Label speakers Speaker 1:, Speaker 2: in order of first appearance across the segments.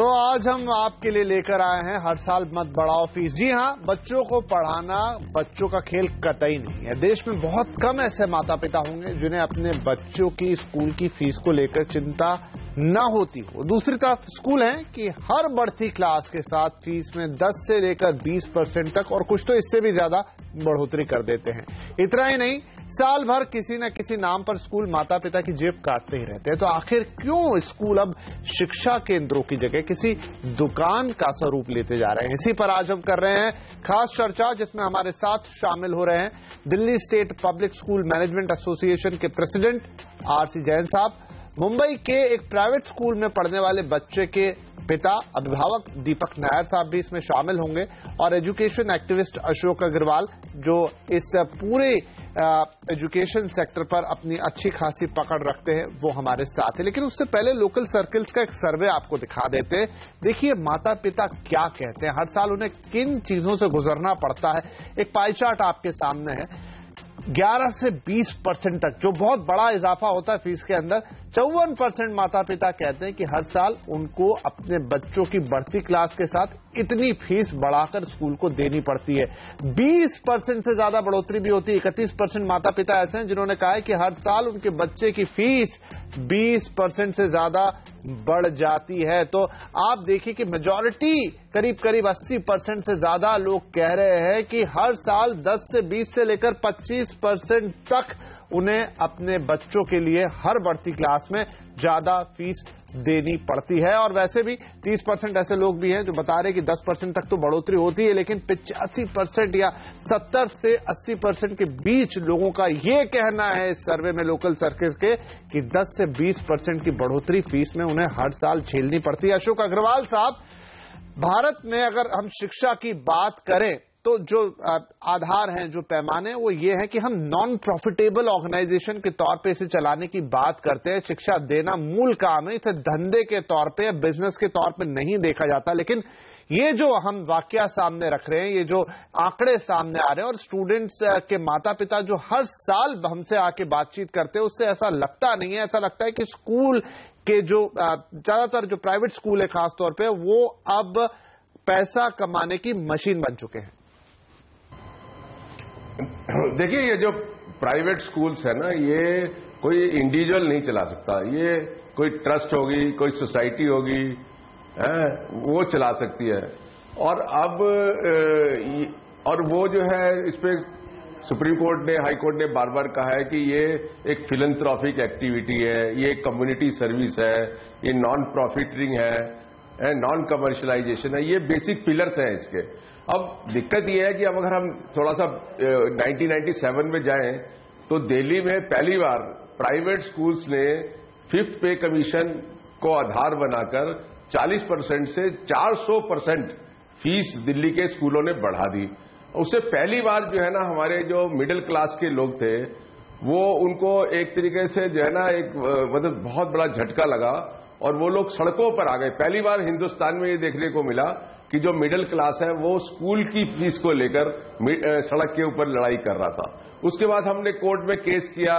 Speaker 1: तो आज हम आपके लिए लेकर आए हैं हर साल मत बढ़ाओ फीस। जी हां, बच्चों को पढ़ाना बच्चों का खेल कतई नहीं है। देश में बहुत कम ऐसे माता पिता होंगे जिन्हें अपने बच्चों की स्कूल की फीस को लेकर चिंता न होती हो। दूसरी तरफ स्कूल हैं कि हर बढ़ती क्लास के साथ फीस में 10 से लेकर 20% तक और कुछ तो इससे भी ज्यादा बढ़ोतरी कर देते हैं। इतना ही नहीं, साल भर किसी न किसी नाम पर स्कूल माता पिता की जेब काटते ही रहते हैं। तो आखिर क्यों स्कूल अब शिक्षा केंद्रों की जगह किसी दुकान का स्वरूप लेते जा रहे हैं? इसी पर आज हम कर रहे हैं खास चर्चा, जिसमें हमारे साथ शामिल हो रहे हैं Delhi state public school management association के प्रेसिडेंट आरसी जैन साहब, मुंबई के एक प्राइवेट स्कूल में पढ़ने वाले बच्चे के पिता अभिभावक दीपक नायर साहब भी इसमें शामिल होंगे, और एजुकेशन एक्टिविस्ट अशोक अग्रवाल जो इस पूरे एजुकेशन सेक्टर पर अपनी अच्छी खासी पकड़ रखते हैं, वो हमारे साथ है। लेकिन उससे पहले लोकल सर्कल्स का एक सर्वे आपको दिखा देते हैं। देखिए माता पिता क्या कहते हैं, हर साल उन्हें किन चीजों से गुजरना पड़ता है। एक पाई चार्ट आपके सामने है। 11 से 20% तक जो बहुत बड़ा इजाफा होता है फीस के अंदर। 54% माता पिता कहते हैं कि हर साल उनको अपने बच्चों की बढ़ती क्लास के साथ इतनी फीस बढ़ाकर स्कूल को देनी पड़ती है। 20% से ज्यादा बढ़ोतरी भी होती है। 31% माता पिता ऐसे हैं जिन्होंने कहा है कि हर साल उनके बच्चे की फीस 20% से ज्यादा बढ़ जाती है। तो आप देखिए कि मेजॉरिटी करीब करीब 80% से ज्यादा लोग कह रहे हैं कि हर साल 10 से 20 से लेकर 25% तक उन्हें अपने बच्चों के लिए हर बढ़ती क्लास में ज्यादा फीस देनी पड़ती है। और वैसे भी 30% ऐसे लोग भी हैं जो बता रहे हैं कि 10% तक तो बढ़ोतरी होती है, लेकिन 85% या 70 से 80% के बीच लोगों का ये कहना है इस सर्वे में लोकल सर्कल के कि 10 से 20% की बढ़ोतरी फीस में उन्हें हर साल झेलनी पड़ती है। अशोक अग्रवाल साहब, भारत में अगर हम शिक्षा की बात करें तो जो आधार हैं, जो पैमाने, वो ये है कि हम नॉन प्रॉफिटेबल ऑर्गेनाइजेशन के तौर पे इसे चलाने की बात करते हैं। शिक्षा देना मूल काम है, इसे धंधे के तौर पे या बिजनेस के तौर पे नहीं देखा जाता। लेकिन ये जो हम वाकया सामने रख रहे हैं, ये जो आंकड़े सामने आ रहे हैं, और स्टूडेंट्स के माता पिता जो हर साल हमसे आके बातचीत करते हैं, उससे ऐसा लगता नहीं है। ऐसा लगता है कि स्कूल के जो ज्यादातर जो प्राइवेट स्कूल है खासतौर पे, वो अब पैसा कमाने की मशीन बन चुके हैं।
Speaker 2: देखिए, ये जो प्राइवेट स्कूल्स है ना, ये कोई इंडिविजुअल नहीं चला सकता। ये कोई ट्रस्ट होगी, कोई सोसाइटी होगी, वो चला सकती है। और अब और वो जो है, इस पे सुप्रीम कोर्ट ने, हाई कोर्ट ने बार बार कहा है कि ये एक फिलैंथ्रोपिक एक्टिविटी है, ये एक कम्युनिटी सर्विस है, ये नॉन प्रॉफिटिंग है, नॉन कमर्शियलाइजेशन है। ये बेसिक पिलर्स हैं इसके। अब दिक्कत यह है कि अब अगर हम थोड़ा सा 1997 में जाएं तो दिल्ली में पहली बार प्राइवेट स्कूल्स ने 5th पे कमीशन को आधार बनाकर 40% से 400% फीस दिल्ली के स्कूलों ने बढ़ा दी। उससे पहली बार जो है ना, हमारे जो मिडिल क्लास के लोग थे, वो उनको एक तरीके से जो है ना, एक मतलब बहुत बड़ा झटका लगा और वो लोग सड़कों पर आ गए। पहली बार हिंदुस्तान में ये देखने को मिला कि जो मिडिल क्लास है वो स्कूल की फीस को लेकर सड़क के ऊपर लड़ाई कर रहा था। उसके बाद हमने कोर्ट में केस किया।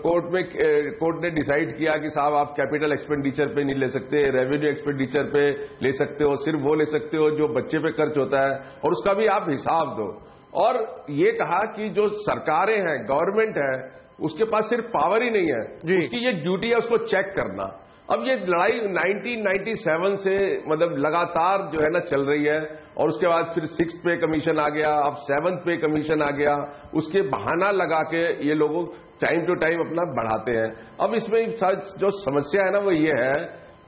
Speaker 2: कोर्ट ने डिसाइड किया कि साहब आप कैपिटल एक्सपेंडिचर पे नहीं ले सकते, रेवेन्यू एक्सपेंडिचर पे ले सकते हो, सिर्फ वो ले सकते हो जो बच्चे पे खर्च होता है, और उसका भी आप हिसाब दो। और ये कहा कि जो सरकारें हैं, गवर्नमेंट है, उसके पास सिर्फ पावर ही नहीं है, उसकी ये ड्यूटी है उसको चेक करना। अब ये लड़ाई 1997 से मतलब लगातार जो है ना चल रही है, और उसके बाद फिर 6th पे कमीशन आ गया, अब 7th पे कमीशन आ गया। उसके बहाना लगा के ये लोग टाइम टू टाइम अपना बढ़ाते हैं। अब इसमें जो समस्या है ना, वो ये है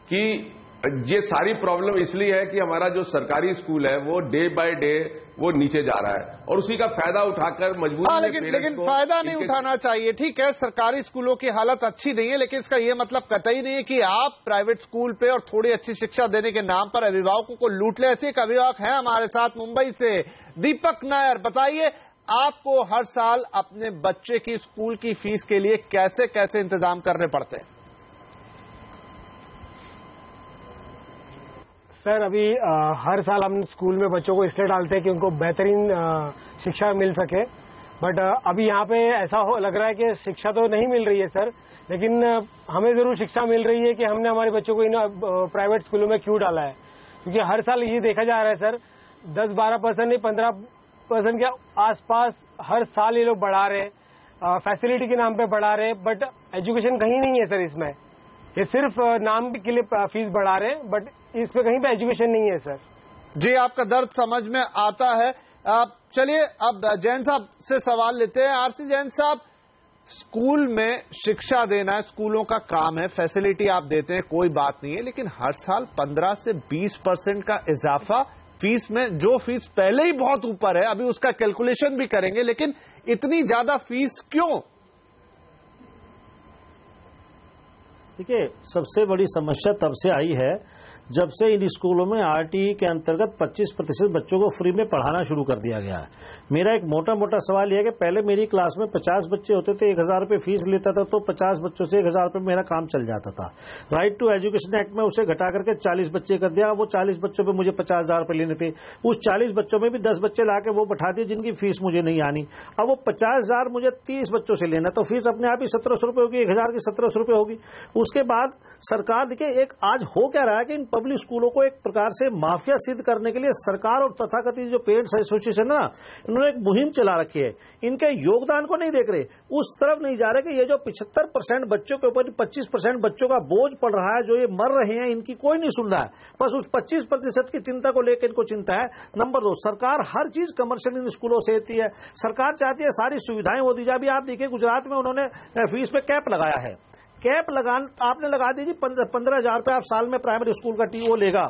Speaker 2: कि ये सारी प्रॉब्लम इसलिए है कि हमारा जो सरकारी स्कूल है वो डे बाय डे वो नीचे जा रहा है, और उसी का फायदा उठाकर मजबूरी
Speaker 1: लेकिन फायदा नहीं उठाना चाहिए। ठीक है, सरकारी स्कूलों की हालत अच्छी नहीं है, लेकिन इसका यह मतलब कतई नहीं है कि आप प्राइवेट स्कूल पे और थोड़ी अच्छी शिक्षा देने के नाम पर अभिभावकों को लूट ले। ऐसे एक अभिभावक है हमारे साथ मुंबई से, दीपक नायर। बताइए, आपको हर साल अपने बच्चे की स्कूल की फीस के लिए कैसे कैसे इंतजाम करने पड़ते हैं?
Speaker 3: सर, अभी हर साल हम स्कूल में बच्चों को इसलिए डालते हैं कि उनको बेहतरीन शिक्षा मिल सके, बट अभी यहाँ पे ऐसा लग रहा है कि शिक्षा तो नहीं मिल रही है सर, लेकिन हमें जरूर शिक्षा मिल रही है कि हमने हमारे बच्चों को इन प्राइवेट स्कूलों में क्यों डाला है, क्योंकि हर साल ये देखा जा रहा है सर 10-12% नहीं 15% के आसपास हर साल ये लोग बढ़ा रहे हैं, फैसिलिटी के नाम पे बढ़ा रहे हैं, बट एजुकेशन कहीं नहीं है सर। इसमें ये सिर्फ नाम के लिए फीस बढ़ा रहे हैं, बट इसमें कहीं पे एजुकेशन नहीं है सर।
Speaker 1: जी, आपका दर्द समझ में आता है। चलिए अब जैन साहब से सवाल लेते हैं। आरसी जैन साहब, स्कूल में शिक्षा देना है, स्कूलों का काम है, फैसिलिटी आप देते हैं, कोई बात नहीं है, लेकिन हर साल 15 से 20% का इजाफा फीस में, जो फीस पहले ही बहुत ऊपर है, अभी उसका कैलकुलेशन भी करेंगे, लेकिन इतनी ज्यादा फीस क्यों?
Speaker 4: देखिए, सबसे बड़ी समस्या तब से आई है जब से इन स्कूलों में आरटीई के अंतर्गत 25% बच्चों को फ्री में पढ़ाना शुरू कर दिया गया है। मेरा एक मोटा मोटा सवाल यह है कि पहले मेरी क्लास में 50 बच्चे होते थे, 1000 रुपये फीस लेता था, तो 50 बच्चों से 1000 रुपये मेरा काम चल जाता था। राइट टू एजुकेशन एक्ट में उसे घटा करके 40 बच्चे कर दिया। वो 40 बच्चों पर मुझे 50,000 रुपये लेने थे। उस 40 बच्चों में भी 10 बच्चे ला के वो बैठा दिए जिनकी फीस मुझे नहीं आनी। अब वो 50,000 मुझे 30 बच्चों से लेना, तो फीस अपने आप ही 1700 रुपये होगी, 1000 की 1700 रुपये होगी। उसके बाद सरकार, देखिए एक आज हो क्या रहा है कि इन पब्लिक स्कूलों को एक प्रकार से माफिया सिद्ध करने के लिए सरकार और तथाकथित जो पेरेंट्स एसोसिएशन है ना, इन्होंने एक मुहिम चला रखी है। इनके योगदान को नहीं देख रहे, उस तरफ नहीं जा रहे कि ये जो 75% बच्चों के ऊपर 25% बच्चों का बोझ पड़ रहा है, जो ये मर रहे हैं, इनकी कोई नहीं सुन रहा है। बस उस 25% की चिंता को लेकर इनको चिंता है। नंबर 2, सरकार हर चीज कमर्शियल स्कूलों से देती है। सरकार चाहती है सारी सुविधाएं वो दी जाए। अभी आप देखिए गुजरात में उन्होंने फीस पे कैप लगाया है। कैप आपने लगा दीजिए 15,000 रुपये आप साल में प्राइमरी स्कूल का वो लेगा,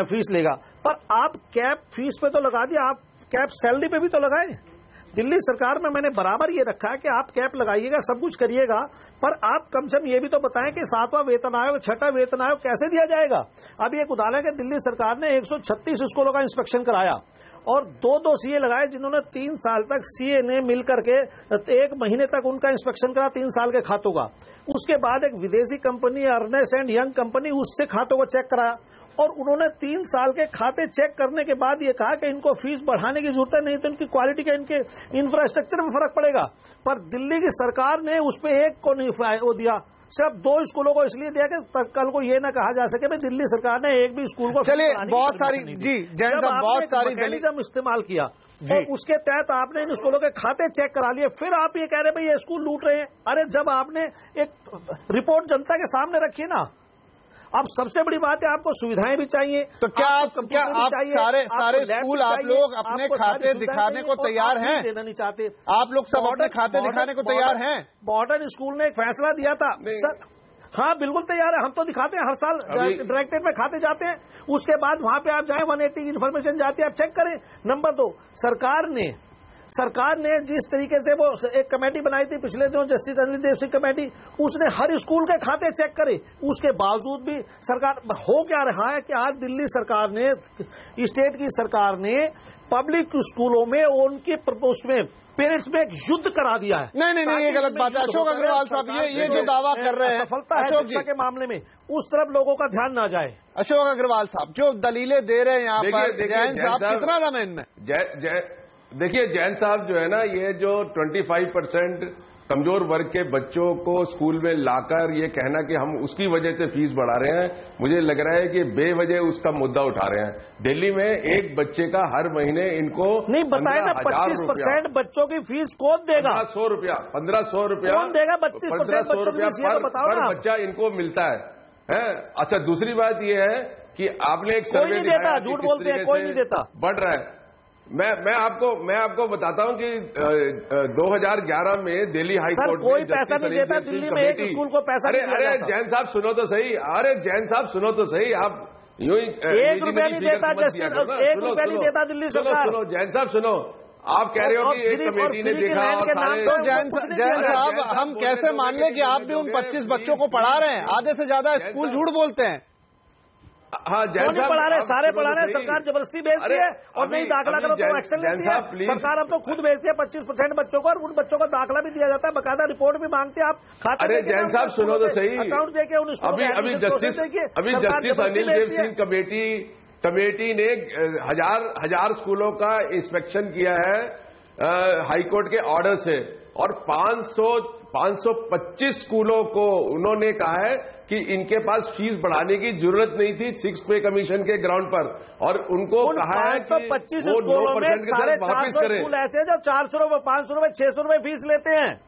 Speaker 4: फीस लेगा, पर आप कैप फीस पे तो लगा दिया, आप कैप सैलरी पे भी तो लगाए। दिल्ली सरकार में मैंने बराबर ये रखा है कि आप कैप लगाइएगा, सब कुछ करिएगा, पर आप कम से कम ये भी तो बताएं कि 7वां वेतन आयोग, 6वां वेतन आयोग कैसे दिया जाएगा। अब एक उदाहरण है कि दिल्ली सरकार ने 136 स्कूलों का इंस्पेक्शन कराया और 2 सीए लगाए, जिन्होंने 3 साल तक सीए ने मिलकर के 1 महीने तक उनका इंस्पेक्शन करा 3 साल के खातों का। उसके बाद एक विदेशी company Ernst and Young company, उससे खातों को चेक कराया और उन्होंने 3 साल के खाते चेक करने के बाद ये कहा कि इनको फीस बढ़ाने की जरूरत है, नहीं तो इनकी क्वालिटी का, इनके इंफ्रास्ट्रक्चर में फर्क पड़ेगा। पर दिल्ली की सरकार ने उस पर एक को नहीं वो दिया, सिर्फ 2 स्कूलों को इसलिए दिया कि कल को ये ना कहा जा सके भाई दिल्ली सरकार ने एक भी स्कूल को।
Speaker 1: चलिए, बहुत सारी जी जैन साहब, बहुत सारी
Speaker 4: मैकेनिज्म इस्तेमाल किया और उसके तहत आपने इन स्कूलों के खाते चेक करा लिए, फिर आप ये कह रहे भाई ये स्कूल लूट रहे हैं। अरे जब आपने एक रिपोर्ट जनता के सामने रखी ना, अब सबसे बड़ी बात है आपको सुविधाएं भी चाहिए,
Speaker 1: तो क्या आप सारे स्कूल आप लोग अपने खाते दिखाने को तैयार हैं?
Speaker 4: देना नहीं चाहते
Speaker 1: आप लोग सब अपने खाते दिखाने को तैयार हैं?
Speaker 4: मॉडर्न स्कूल ने एक फैसला दिया था सर, हाँ बिल्कुल तैयार है, हम तो दिखाते हैं, हर साल डायरेक्टरेट में खाते जाते हैं, उसके बाद वहां पे आप जाए 180 इन्फॉर्मेशन जाती है, आप चेक करें। नंबर 2, सरकार ने जिस तरीके से वो एक कमेटी बनाई थी पिछले दिनों, जस्टिस अनिल देव सिंह कमेटी, उसने हर स्कूल के खाते चेक करे, उसके बावजूद भी सरकार हो क्या रहा है कि आज दिल्ली सरकार ने, स्टेट की सरकार ने पब्लिक स्कूलों में उनके उसमें पेरेंट्स में एक युद्ध करा दिया है।
Speaker 1: नहीं, ये गलत बात है अशोक अग्रवाल साहब, ये जो दावा कर रहे हैं
Speaker 4: सफलता है शिक्षा के मामले में, उस तरफ लोगों का ध्यान ना जाए।
Speaker 1: अशोक अग्रवाल साहब जो दलीलें दे रहे हैं यहाँ पर, जैन साहब कितना दम है इनमें?
Speaker 2: देखिए जैन साहब जो है ना, ये जो 25% कमजोर वर्ग के बच्चों को स्कूल में लाकर ये कहना कि हम उसकी वजह से फीस बढ़ा रहे हैं, मुझे लग रहा है कि बेवजह उसका मुद्दा उठा रहे हैं। दिल्ली में एक बच्चे का हर महीने इनको
Speaker 4: नहीं बताए ना, 25% बच्चों की फीस कौन देगा?
Speaker 2: 1,500 रुपया, 1,500 रुपया
Speaker 4: कौन देगा? 25%
Speaker 2: पर बच्चा इनको मिलता है। अच्छा, दूसरी बात ये है कि आपने एक सर्वे
Speaker 4: दिखाया, झूठ बोलते हैं, कोई नहीं देता,
Speaker 2: बढ़ रहा है। मैं आपको बताता हूं कि 2011 में दिल्ली हाई कोर्ट में
Speaker 4: कोई पैसा नहीं देता दिल्ली में, एक स्कूल को पैसा नहीं देता।
Speaker 2: अरे जैन साहब सुनो तो सही, आप यूं ही
Speaker 4: 1 रुपया नहीं देता, 1 रुपया नहीं देता दिल्ली सरकार।
Speaker 2: सुनो जैन साहब सुनो, आप कह रहे हो कि एक कमेटी ने देखा और सारे।
Speaker 1: तो जैन साहब हम कैसे मान लें कि आप भी उन 25 बच्चों को पढ़ा रहे हैं? आधे से ज्यादा स्कूल झूठ बोलते हैं।
Speaker 2: हाँ जैन साहब
Speaker 4: पढ़ा रहे, सारे पढ़ा रहे, सरकार जबरदस्ती भेजती है और नहीं दाखिला करो तो एक्शन लेती है सरकार। अब तो खुद भेजती है 25% बच्चों को, और उन बच्चों को दाखिला भी दिया जाता है, बकायदा रिपोर्ट भी मांगती है। आप खाते,
Speaker 2: अरे जैन साहब सुनो तो सही,
Speaker 4: अकाउंट देके उन
Speaker 2: अभी जस्टिस अनिल देव सिंह कमेटी ने हजार स्कूलों का इंस्पेक्शन किया है हाईकोर्ट के ऑर्डर से, और 525 स्कूलों को उन्होंने कहा है कि इनके पास फीस बढ़ाने की जरूरत नहीं थी 6 पे कमीशन के ग्राउंड पर, और उनको कहा है कि
Speaker 4: 525
Speaker 2: वो
Speaker 4: स्कूलों में
Speaker 2: 9%
Speaker 4: ₹450 स्कूल ऐसे हैं जो 400 रुपए, 500 रुपए, 600 रुपए फीस लेते हैं।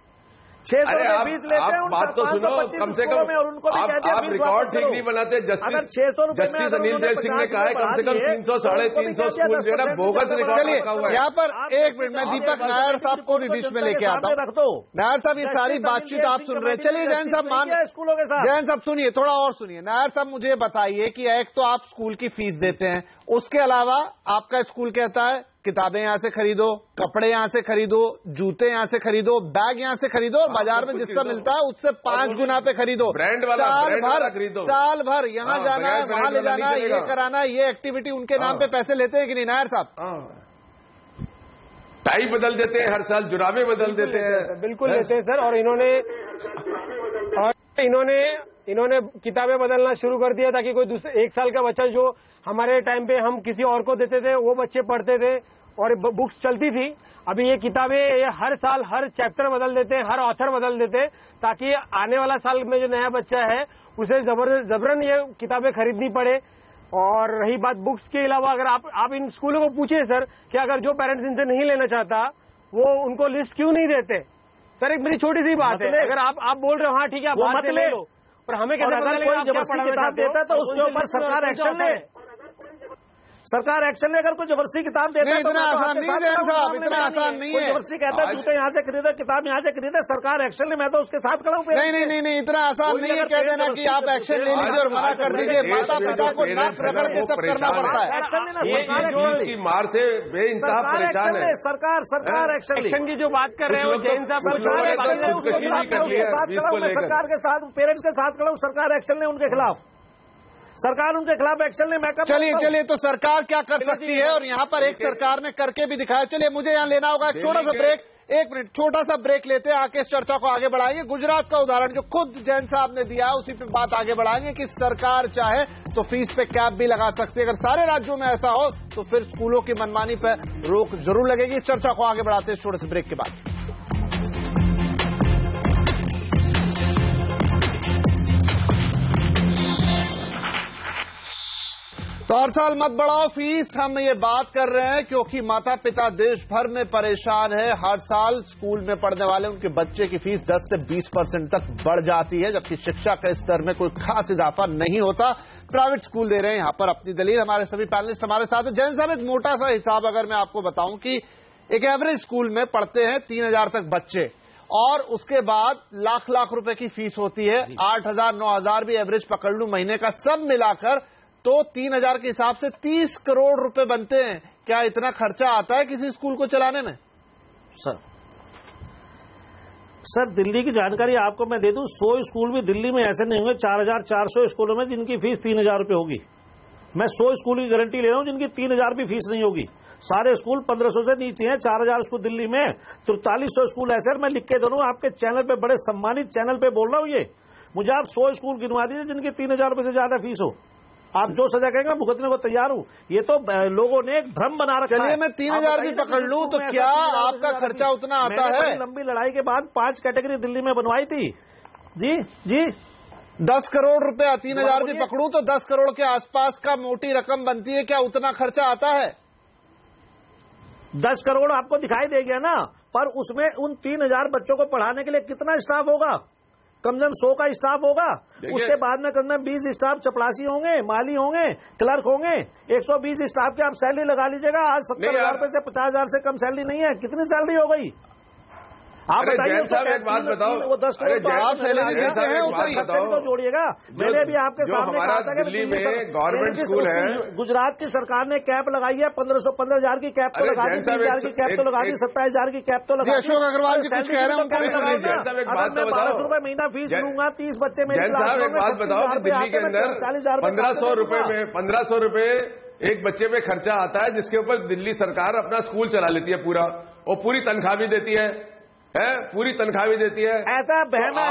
Speaker 4: 600 रुपए फीस लेते हैं।
Speaker 2: आप बात तो सुनो, कम से कम
Speaker 4: और उनको भी कहते हैं
Speaker 2: आप रिकॉर्ड ठीक नहीं बनाते। जस्टिस अनिल देव सिंह ने कहा है कम से कम 300 साढ़े 300 स्कूल जो है बोगस रिकॉर्ड रखा हुआ है।
Speaker 1: यहाँ पर एक मिनट में दीपक नायर साहब को भी बीच में लेके आता हूँ। नायर साहब, ये सारी बातचीत आप सुन रहे हैं, चलिए जैन साहब
Speaker 4: स्कूलों के साथ।
Speaker 1: जैन साहब सुनिए, थोड़ा और सुनिए। नायर साहब मुझे बताइए कि एक तो आप स्कूल की फीस देते हैं, उसके अलावा आपका स्कूल कहता है किताबें यहां से खरीदो, कपड़े यहां से खरीदो, जूते यहां से खरीदो, बैग यहां से खरीदो, और बाजार में जिसका मिलता है उससे 5 गुना पे खरीदो।
Speaker 2: ब्रांड वाला खरीदो।
Speaker 1: साल भर यहां जाना है, वहां ले जाना है, ये कराना है, ये एक्टिविटी उनके नाम पे पैसे लेते हैं कि नहीं नायर साहब?
Speaker 2: टाई बदल देते हैं हर साल, जुराबे बदल देते हैं।
Speaker 3: बिल्कुल लेते हैं सर। और इन्होंने किताबें बदलना शुरू कर दिया ताकि कोई दूसरे 1 साल का बच्चा जो हमारे टाइम पे हम किसी और को देते थे वो बच्चे पढ़ते थे और बुक्स चलती थी। अभी ये किताबें ये हर साल हर चैप्टर बदल देते हैं, हर ऑथर बदल देते हैं, ताकि आने वाला साल में जो नया बच्चा है उसे जबरन ये किताबें खरीदनी पड़े। और रही बात बुक्स के अलावा, अगर आप इन स्कूलों को पूछिए सर कि अगर जो पेरेंट्स इनसे नहीं लेना चाहता वो उनको लिस्ट क्यों नहीं देते? सर एक मेरी छोटी सी बात है, अगर आप बोल रहे हो हाँ ठीक है आप बात से ले लो, पर हमें कैसे पता चलेगा आप क्या पढ़ाना
Speaker 4: देता है तो उसके ऊपर सरकार एक्शन ले। सरकार एक्शन ले। अगर कोई जबरदस्ती किताब देता है तो
Speaker 1: इतना आसान नहीं है साहब, इतना आसान नहीं है।
Speaker 4: जबरदस्ती कहता है जूते यहाँ से खरीदे, किताब यहाँ से खरीदे, सरकार एक्शन ले। मैं तो उसके साथ खड़ा हूँ।
Speaker 1: नहीं, इतना आसान नहीं है कह देना कि आप एक्शन ले लीजिए और मना कर दीजिए। माता पिता को नाक रगड़ के सब करना पड़ता है।
Speaker 4: एक्शन लेना
Speaker 2: की मार से बेइंसाफ परेशान है
Speaker 4: सरकार।
Speaker 3: एक्शन की जो बात कर रहे हो जैन साहब,
Speaker 4: सरकार के साथ, पेरेंट्स के साथ खड़ा हूँ। सरकार एक्शन ले उनके खिलाफ, सरकार उनके खिलाफ एक्शन ले। मैं
Speaker 1: चलिए तो सरकार क्या कर सकती है, और यहाँ पर एक सरकार ने करके भी दिखाया। चलिए मुझे यहाँ लेना होगा एक छोटा सा ब्रेक, 1 मिनट छोटा सा ब्रेक लेते हैं, आके इस चर्चा को आगे बढ़ाएंगे। गुजरात का उदाहरण जो खुद जैन साहब ने दिया उसी पे बात आगे बढ़ाएंगे कि सरकार चाहे तो फीस पे कैप भी लगा सकती है। अगर सारे राज्यों में ऐसा हो तो फिर स्कूलों की मनमानी पर रोक जरूर लगेगी। इस चर्चा को आगे बढ़ाते हैं इस छोटे से ब्रेक के बाद। तो हर साल मत बढ़ाओ फीस, हम ये बात कर रहे हैं क्योंकि माता पिता देश भर में परेशान है। हर साल स्कूल में पढ़ने वाले उनके बच्चे की फीस 10 से 20% तक बढ़ जाती है, जबकि शिक्षा के स्तर में कोई खास इजाफा नहीं होता। प्राइवेट स्कूल दे रहे हैं यहाँ पर अपनी दलील। हमारे सभी पैनलिस्ट हमारे साथ हैं। जैन साहब, एक मोटा सा हिसाब अगर मैं आपको बताऊं कि एक एवरेज स्कूल में पढ़ते हैं 3000 तक बच्चे, और उसके बाद लाख रुपए की फीस होती है। 8000 9000 भी एवरेज पकड़ लूं महीने का, सब मिलाकर तो 3000 के हिसाब से 30 करोड़ रुपए बनते हैं। क्या इतना खर्चा आता है किसी स्कूल को चलाने में?
Speaker 4: सर दिल्ली की जानकारी आपको मैं दे दूं, 100 स्कूल भी दिल्ली में ऐसे नहीं होंगे 4400 स्कूलों में जिनकी फीस 3000 रुपए होगी। मैं 100 स्कूल की गारंटी ले रहा हूं जिनकी 3000 भी फीस नहीं होगी। सारे स्कूल 1500 से नीचे हैं। 4000 स्कूल दिल्ली में, 4300 स्कूल ऐसे। मैं लिख के दे दूं आपके चैनल पे, बड़े सम्मानित चैनल पे बोल रहा हूं। ये मुझे आप 100 स्कूल गिनवा दीजिए जिनकी 3000 रुपए से ज्यादा फीस हो। आप जो सजा कहेंगे मैं भुगतने को तैयार हूं। ये तो लोगों ने एक भ्रम बना रखा है।
Speaker 1: चलिए मैं 3000 भी पकड़ लूं तो क्या आपका खर्चा उतना आता है?
Speaker 4: लंबी लड़ाई के बाद 5 कैटेगरी दिल्ली में बनवाई थी। जी
Speaker 1: 10 करोड़ रुपया, 3000 भी पकड़ूं तो 10 करोड़ के आसपास का मोटी रकम बनती है। क्या उतना खर्चा आता है?
Speaker 4: 10 करोड़ आपको दिखाई दे गया ना, पर उसमें उन 3000 बच्चों को पढ़ाने के लिए कितना स्टाफ होगा? कम से कम 100 का स्टाफ होगा। उसके बाद में कम से कम 20 स्टाफ चपरासी होंगे, माली होंगे, क्लर्क होंगे। 120 स्टाफ की आप सैलरी लगा लीजिएगा। आज 70,000 रुपए से 50,000 से कम सैलरी नहीं है। कितनी सैलरी हो गई आप बताइए?
Speaker 2: एक बात बताओ,
Speaker 4: वो 10 करोड़
Speaker 1: आप सैलरी देते हैं
Speaker 4: तो जोड़िएगा। मैंने भी आपके सामने कहा था कि
Speaker 2: दिल्ली में गवर्नमेंट स्कूल है,
Speaker 4: गुजरात की सरकार ने कैप लगाई है 15,000 की कैप तो लगा दी, 30,000 की कैप तो लगा दी, 27,000 की कैप तो लगा दी।
Speaker 1: अशोक अग्रवाल जी कुछ कह रहे हैं,
Speaker 4: मैं 1200 रुपए महीना फीस लूंगा, 30 बच्चे मेरे
Speaker 2: एक बात बताओ कि दिल्ली के अंदर 1500 रुपए एक बच्चे पे खर्चा आता है, जिसके ऊपर दिल्ली सरकार अपना स्कूल चला लेती है पूरा, और पूरी तनख्वाह भी देती है। है, पूरी तनख्वाह भी देती है।
Speaker 4: ऐसा बहम है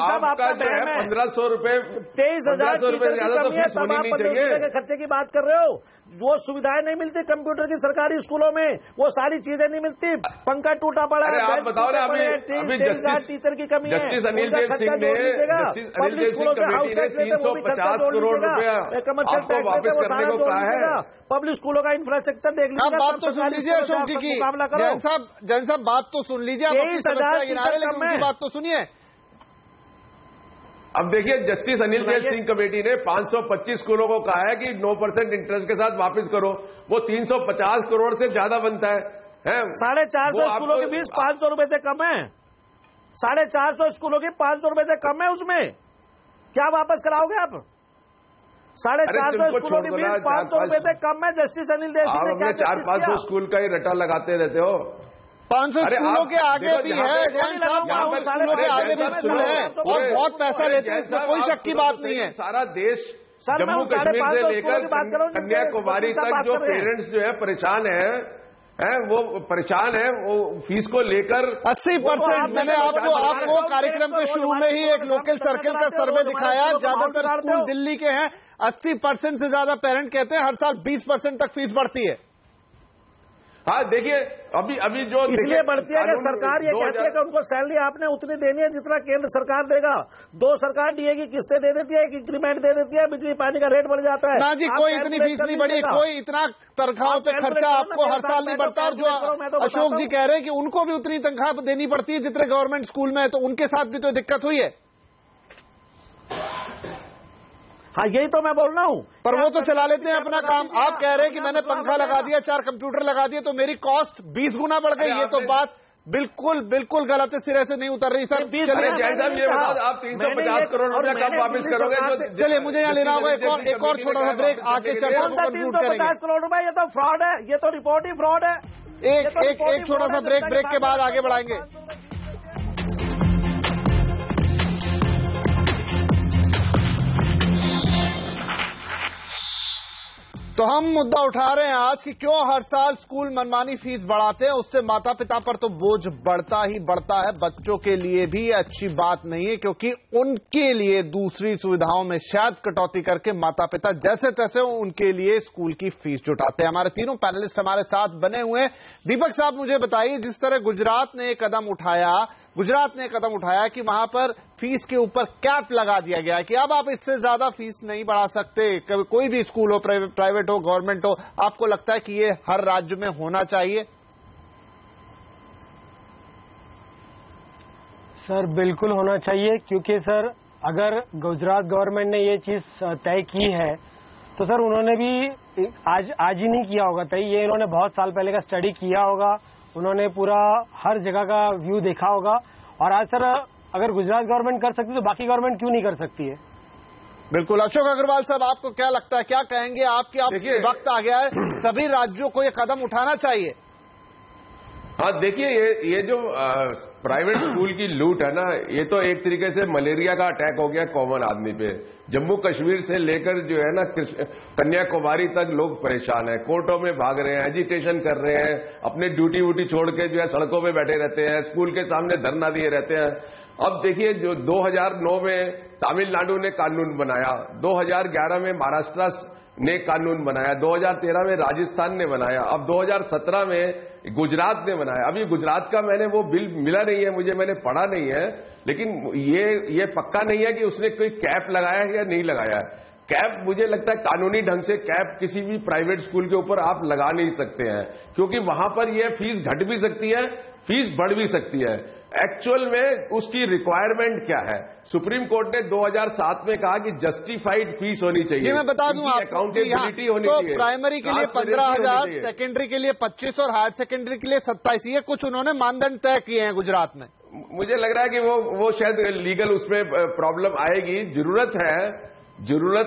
Speaker 2: आपका जो है 1500 रुपए
Speaker 4: 23,000
Speaker 2: रुपए से ज्यादा तो फीस होनी नहीं चाहिए।
Speaker 4: खर्चे की बात कर रहे हो, जो सुविधाएं नहीं मिलती कंप्यूटर की सरकारी स्कूलों में, वो सारी चीजें नहीं मिलती। पंखा टूटा पड़ा है,
Speaker 2: आप बताओ ना, अभी
Speaker 4: टीचर की कमी है,
Speaker 2: जस्टिस अनिल देव सिंह ने पब्लिक स्कूलों के हाउस टैक्स 350 करोड़ रुपया
Speaker 4: कमर्शियल टैक्स
Speaker 2: वापस करने को कहा है।
Speaker 4: पब्लिक स्कूलों का इंफ्रास्ट्रक्चर देख लीजिए।
Speaker 1: बात तो सुन लीजिए अशोक जी की, जैन साहब बात तो सुन लीजिए, आप अपनी समस्या गिना रहे, लेकिन उनकी बात तो सुनिए।
Speaker 2: अब देखिए, जस्टिस अनिल देव सिंह कमेटी ने 525 स्कूलों को कहा है कि 9% इंटरेस्ट के साथ वापस करो। वो 350 करोड़ से ज्यादा बनता है।
Speaker 4: 450 स्कूलों की फीस 500 रुपए से कम है। 450 स्कूलों की 500 रुपए से कम है। उसमें क्या वापस कराओगे आप? 450 स्कूलों की फीस 500 रुपए से कम है। जस्टिस अनिल देव सिंह ने क्या
Speaker 2: 400-500 स्कूल का ही रटा लगाते रहते हो।
Speaker 1: 500 स्कूलों के आगे भी है जैन साहब, 500 स्कूलों के आगे भी स्कूल है और बहुत पैसा लेते हैं, इसमें कोई शक की बात नहीं है।
Speaker 2: सारा देश जम्मू कश्मीर से लेकर कन्याकुमारी तक जो पेरेंट्स जो है परेशान है वो परेशान है, वो फीस को लेकर
Speaker 1: 80%। मैंने आपको कार्यक्रम के शुरू में ही एक लोकल सर्किल का सर्वे दिखाया, ज्यादातर स्कूल दिल्ली के हैं। 80% से ज्यादा पेरेंट कहते हैं हर साल 20% तक फीस बढ़ती है।
Speaker 2: हाँ देखिए, अभी जो
Speaker 4: इसलिए बढ़ती है कि सरकार ये कहती है कि उनको सैलरी आपने उतनी देनी है जितना केंद्र सरकार देगा। 2 सरकार डीए की किस्तें दे देती है, एक इंक्रीमेंट दे देती है, बिजली पानी का रेट बढ़ जाता है।
Speaker 1: ना जी, कोई इतनी फीस नहीं बढ़ी, कोई इतना तनख्वाहों पे खर्चा आपको हर साल नहीं बढ़ता। और जो अशोक जी कह रहे हैं कि उनको भी उतनी तनख्वाह देनी पड़ती है जितने गवर्नमेंट स्कूल में है, तो उनके साथ भी तो दिक्कत हुई है।
Speaker 4: हाँ, यही तो मैं बोल रहा हूँ।
Speaker 1: पर वो तो चला लेते हैं अपना काम। आप कह रहे हैं कि मैंने पंखा लगा दिया, 4 कंप्यूटर लगा दिए तो मेरी कॉस्ट 20 गुना बढ़ गई। ये तो बात बिल्कुल गलत है, सिरे से नहीं उतर रही सर।
Speaker 2: चलिए जैन साहब, ये बताओ आप 350 करोड़ रुपया कब वापस करोगे?
Speaker 1: चलिए, मुझे यहाँ लेना होगा एक और छोटा सा ब्रेक, आके चर्चा को कंक्लूड करेंगे।
Speaker 4: 350 करोड़ रुपए, ये तो फ्रॉड है, ये तो रिपोर्ट ही फ्रॉड है।
Speaker 1: एक छोटा सा ब्रेक के बाद आगे बढ़ाएंगे। तो हम मुद्दा उठा रहे हैं आज कि क्यों हर साल स्कूल मनमानी फीस बढ़ाते हैं, उससे माता पिता पर तो बोझ बढ़ता ही बढ़ता है। बच्चों के लिए भी अच्छी बात नहीं है, क्योंकि उनके लिए दूसरी सुविधाओं में शायद कटौती करके माता पिता जैसे तैसे उनके लिए स्कूल की फीस जुटाते हैं। हमारे तीनों पैनलिस्ट हमारे साथ बने हुए हैं। दीपक साहब, मुझे बताइए, जिस तरह गुजरात ने एक कदम उठाया कि वहां पर फीस के ऊपर कैप लगा दिया गया है कि अब आप इससे ज्यादा फीस नहीं बढ़ा सकते, कोई भी स्कूल हो, प्राइवेट हो, गवर्नमेंट हो, आपको लगता है कि ये हर राज्य में होना चाहिए?
Speaker 3: सर बिल्कुल होना चाहिए, क्योंकि सर अगर गुजरात गवर्नमेंट ने ये चीज तय की है तो सर उन्होंने भी आज ही नहीं किया होगा तय। ये इन्होंने बहुत साल पहले का स्टडी किया होगा, उन्होंने पूरा हर जगह का व्यू देखा होगा। और आज सर अगर गुजरात गवर्नमेंट कर सकती है तो बाकी गवर्नमेंट क्यों नहीं कर सकती है?
Speaker 1: बिल्कुल। अशोक अग्रवाल साहब, आपको क्या लगता है, क्या कहेंगे? आपके वक्त आ गया है, सभी राज्यों को ये कदम उठाना चाहिए।
Speaker 2: हाँ देखिए, ये जो प्राइवेट स्कूल की लूट है ना, ये तो एक तरीके से मलेरिया का अटैक हो गया कॉमन आदमी पे। जम्मू कश्मीर से लेकर जो है ना कन्याकुमारी तक लोग परेशान हैं, कोर्टों में भाग रहे हैं, एजिटेशन कर रहे हैं, अपने ड्यूटी वूटी छोड़ के जो है सड़कों पे बैठे रहते हैं, स्कूल के सामने धरना दिए रहते हैं। अब देखिए, जो 2009 में तमिलनाडु ने कानून बनाया, 2011 में महाराष्ट्र ने कानून बनाया, 2013 में राजस्थान ने बनाया, अब 2017 में गुजरात ने बनाया। अभी गुजरात का मैंने वो बिल मिला नहीं है मुझे, मैंने पढ़ा नहीं है, लेकिन ये पक्का नहीं है कि उसने कोई कैप लगाया है या नहीं लगाया है। कैप मुझे लगता है कानूनी ढंग से कैप किसी भी प्राइवेट स्कूल के ऊपर आप लगा नहीं सकते हैं, क्योंकि वहां पर यह फीस घट भी सकती है, फीस बढ़ भी सकती है। एक्चुअल में उसकी रिक्वायरमेंट क्या है? सुप्रीम कोर्ट ने 2007 में कहा कि जस्टिफाइड फीस होनी चाहिए।
Speaker 1: मैं बता दूं आपको,
Speaker 2: अकाउंटेबिलिटी होनी
Speaker 1: तो
Speaker 2: चाहिए।
Speaker 1: प्राइमरी के लिए 15,000, सेकेंडरी के लिए 25 और हायर सेकेंडरी के लिए 27, ये कुछ उन्होंने मानदंड तय किए हैं गुजरात में।
Speaker 2: मुझे लग रहा है कि वो शायद लीगल उसमें प्रॉब्लम आएगी। जरूरत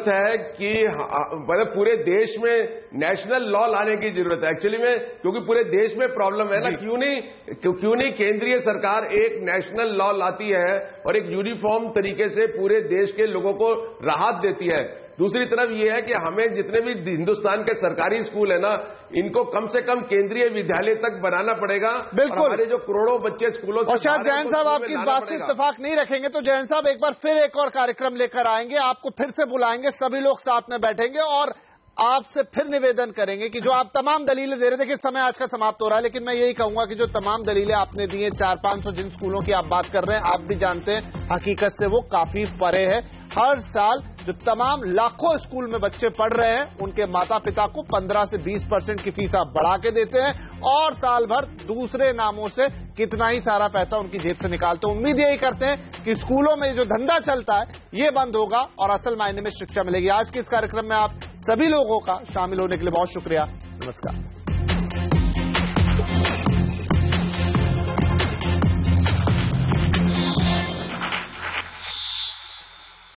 Speaker 2: है कि मतलब पूरे देश में नेशनल लॉ लाने की जरूरत है एक्चुअली में, क्योंकि पूरे देश में प्रॉब्लम है ना। क्यों नहीं केंद्रीय सरकार एक नेशनल लॉ लाती है और एक यूनिफॉर्म तरीके से पूरे देश के लोगों को राहत देती है। दूसरी तरफ ये है कि हमें जितने भी हिंदुस्तान के सरकारी स्कूल है ना, इनको कम से कम केंद्रीय विद्यालय तक बनाना पड़ेगा।
Speaker 1: बिल्कुल।
Speaker 2: हमारे जो करोड़ों बच्चे स्कूलों से,
Speaker 1: और शायद जैन साहब आपकी इस बात से इत्तेफाक नहीं रखेंगे, तो जैन साहब एक बार फिर एक और कार्यक्रम लेकर आएंगे, आपको फिर से बुलाएंगे, सभी लोग साथ में बैठेंगे और आपसे फिर निवेदन करेंगे कि जो आप तमाम दलीलें दे रहे थे कि समय आज का समाप्त हो रहा है, लेकिन मैं यही कहूंगा कि जो तमाम दलीलें आपने दी हैं, 400-500 जिन स्कूलों की आप बात कर रहे हैं, आप भी जानते हैं हकीकत से वो काफी परे है। हर साल जो तमाम लाखों स्कूल में बच्चे पढ़ रहे हैं, उनके माता पिता को 15 से 20% की फीस आप बढ़ा के देते हैं और साल भर दूसरे नामों से कितना ही सारा पैसा उनकी जेब से निकालते हैं। उम्मीद यही करते हैं कि स्कूलों में जो धंधा चलता है ये बंद होगा और असल मायने में शिक्षा मिलेगी। आज के इस कार्यक्रम में आप सभी लोगों का शामिल होने के लिए बहुत शुक्रिया। नमस्कार।